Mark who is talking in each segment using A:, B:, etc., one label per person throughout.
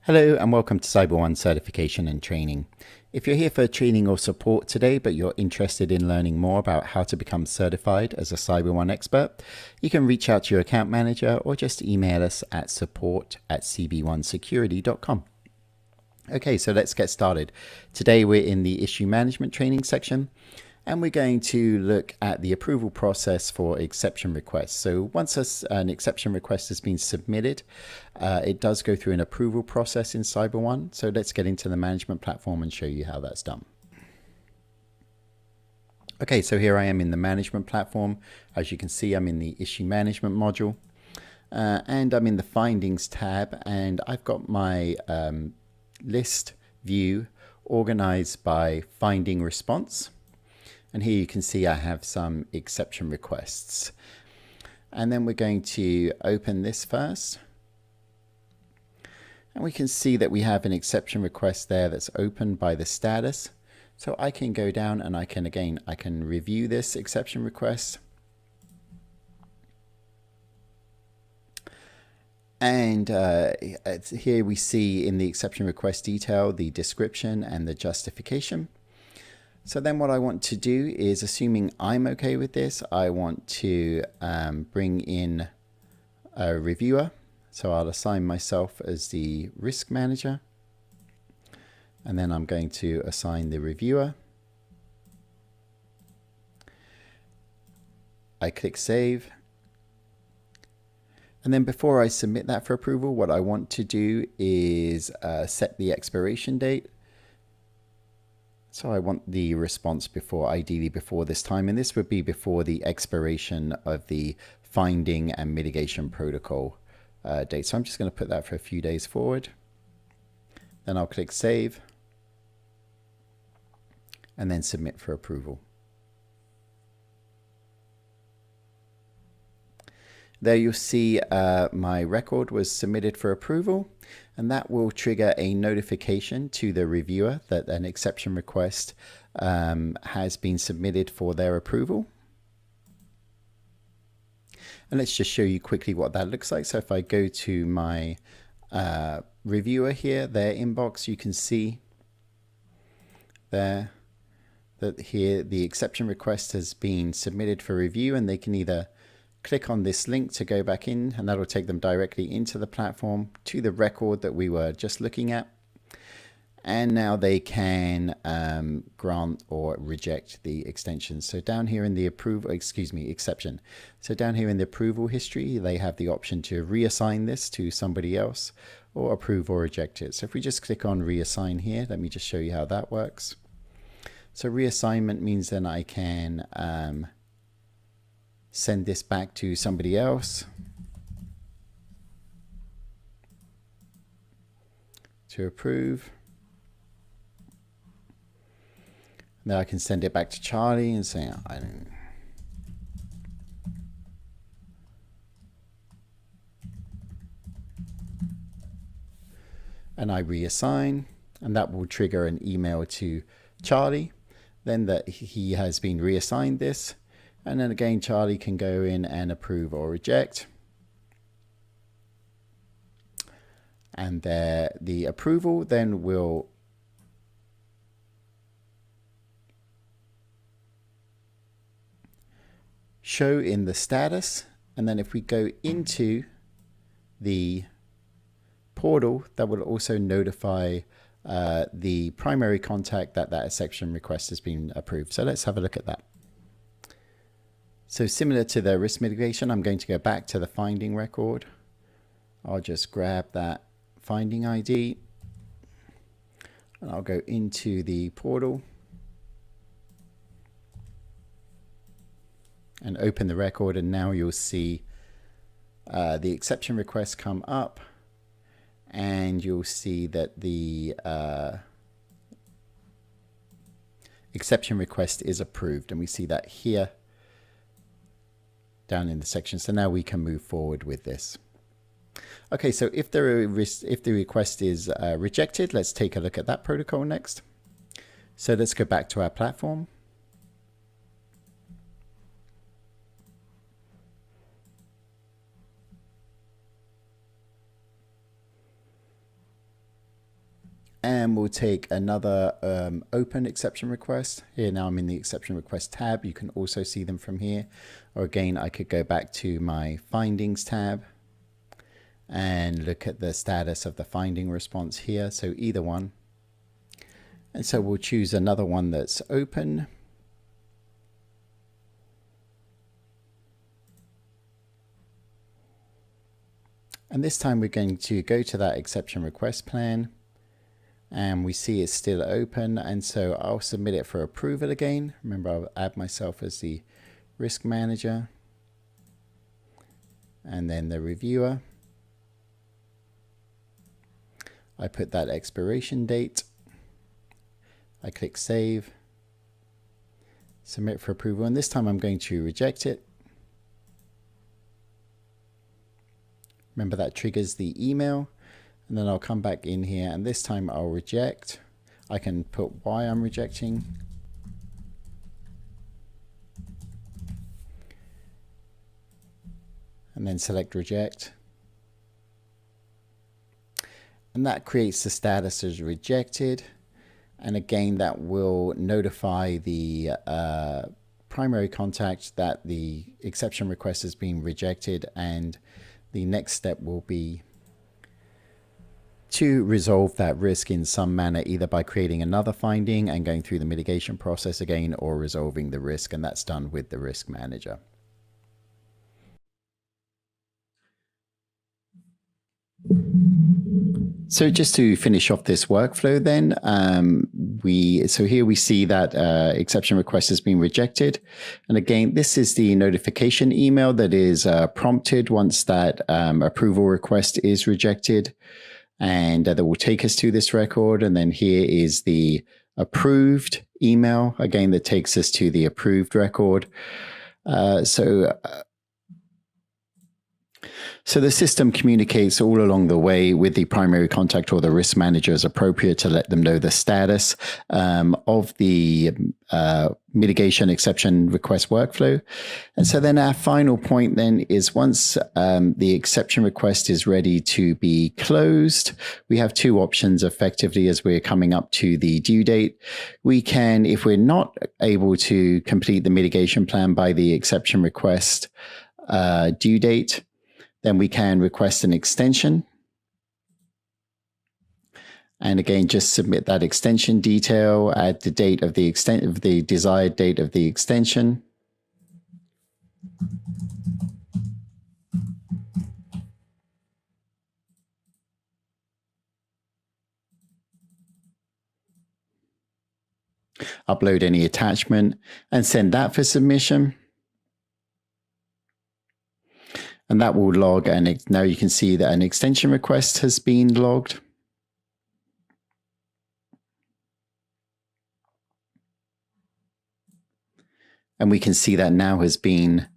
A: Hello and welcome to CyberOne Certification and Training. If you're here for training or support today, but you're interested in learning more about how to become certified as a CyberOne expert, you can reach out to your account manager or just email us at support@cb1security.com. Okay, so let's get started. Today we're in the issue management training section, and we're going to look at the approval process for exception requests. So once an exception request has been submitted, it does go through an approval process in CyberOne. So let's get into the management platform and show you how that's done. Okay, so here I am in the management platform. As you can see, I'm in the issue management module, and I'm in the findings tab, and I've got my list view organized by finding response. And here you can see I have some exception requests. And then we're going to open this first. And we can see that we have an exception request there that's opened by the status. So I can go down and I can review this exception request. And here we see in the exception request detail the description and the justification. So then what I want to do is, assuming I'm okay with this, I want to bring in a reviewer. So I'll assign myself as the risk manager. And then I'm going to assign the reviewer. I click save. And then before I submit that for approval, what I want to do is set the expiration date. So I want the response ideally before this time, and this would be before the expiration of the finding and mitigation protocol date. So I'm just going to put that for a few days forward. Then I'll click save and then submit for approval. There you'll see my record was submitted for approval, and that will trigger a notification to the reviewer that an exception request has been submitted for their approval. And let's just show you quickly what that looks like. So if I go to my reviewer here, their inbox, you can see there that here the exception request has been submitted for review, and they can either click on this link to go back in, and that'll take them directly into the platform to the record that we were just looking at. And now they can grant or reject the extension. So down here in the exception. So down here in the approval history, they have the option to reassign this to somebody else or approve or reject it. So if we just click on reassign here, let me just show you how that works. So reassignment means then I can send this back to somebody else to approve. Then I can send it back to Charlie and say, I don't. And I reassign, and that will trigger an email to Charlie, then that he has been reassigned this. And then again, Charlie can go in and approve or reject. And the approval then will show in the status. And then if we go into the portal, that will also notify the primary contact that exception request has been approved. So let's have a look at that. So similar to the risk mitigation, I'm going to go back to the finding record. I'll just grab that finding ID and I'll go into the portal and open the record, and now you'll see the exception request come up, and you'll see that the exception request is approved, and we see that here down in the section. So now we can move forward with this. Okay, so if the request is rejected, let's take a look at that protocol next. So let's go back to our platform. And we'll take another open exception request. Here now I'm in the exception request tab. You can also see them from here. Or again, I could go back to my findings tab and look at the status of the finding response here. So either one. And so we'll choose another one that's open. And this time we're going to go to that exception request plan. And we see it's still open, and so I'll submit it for approval again. Remember, I'll add myself as the risk manager and then the reviewer. I put that expiration date. I click save, submit for approval, and this time I'm going to reject it. Remember, that triggers the email. And then I'll come back in here, and this time I'll reject. I can put why I'm rejecting. And then select reject. And that creates the status as rejected. And again, that will notify the primary contact that the exception request has been rejected, and the next step will be to resolve that risk in some manner, either by creating another finding and going through the mitigation process again, or resolving the risk, and that's done with the risk manager. So just to finish off this workflow then, so here we see that exception request has been rejected. And again, this is the notification email that is prompted once that approval request is rejected. And that will take us to this record. And then here is the approved email, again, that takes us to the approved record. So the system communicates all along the way with the primary contact or the risk manager as appropriate to let them know the status of the mitigation exception request workflow. And so then our final point then is once the exception request is ready to be closed, we have two options effectively as we're coming up to the due date. We can, if we're not able to complete the mitigation plan by the exception request due date, then we can request an extension. And again, just submit that extension detail, add the date of the desired date of the extension. Upload any attachment and send that for submission. And that will log, and now you can see that an extension request has been logged. And we can see that now has been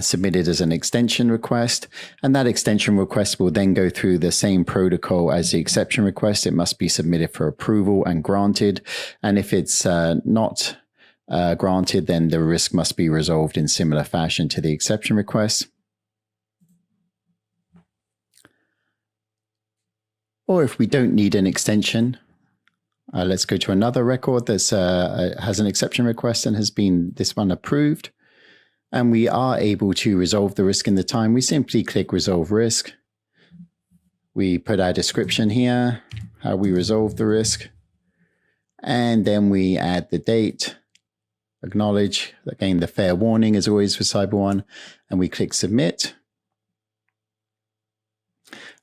A: submitted as an extension request. And that extension request will then go through the same protocol as the exception request. It must be submitted for approval and granted. And if it's not granted, then the risk must be resolved in similar fashion to the exception request. Or if we don't need an extension, let's go to another record that has an exception request and has been this one approved. And we are able to resolve the risk in the time. We simply click resolve risk. We put our description here, how we resolve the risk. And then we add the date, acknowledge. Again, the fair warning is always for CyberOne. And we click submit.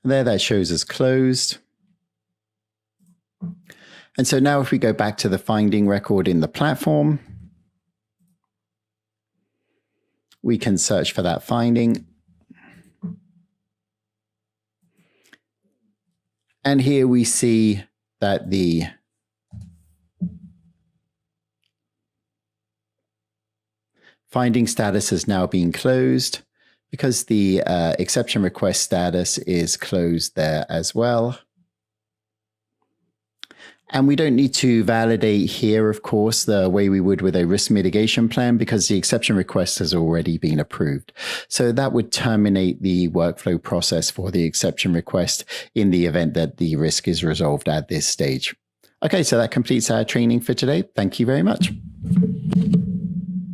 A: There, that shows us closed. And so now if we go back to the finding record in the platform, we can search for that finding. And here we see that the finding status has now been closed, because the exception request status is closed there as well. And we don't need to validate here, of course, the way we would with a risk mitigation plan because the exception request has already been approved. So that would terminate the workflow process for the exception request in the event that the risk is resolved at this stage. Okay, so that completes our training for today. Thank you very much.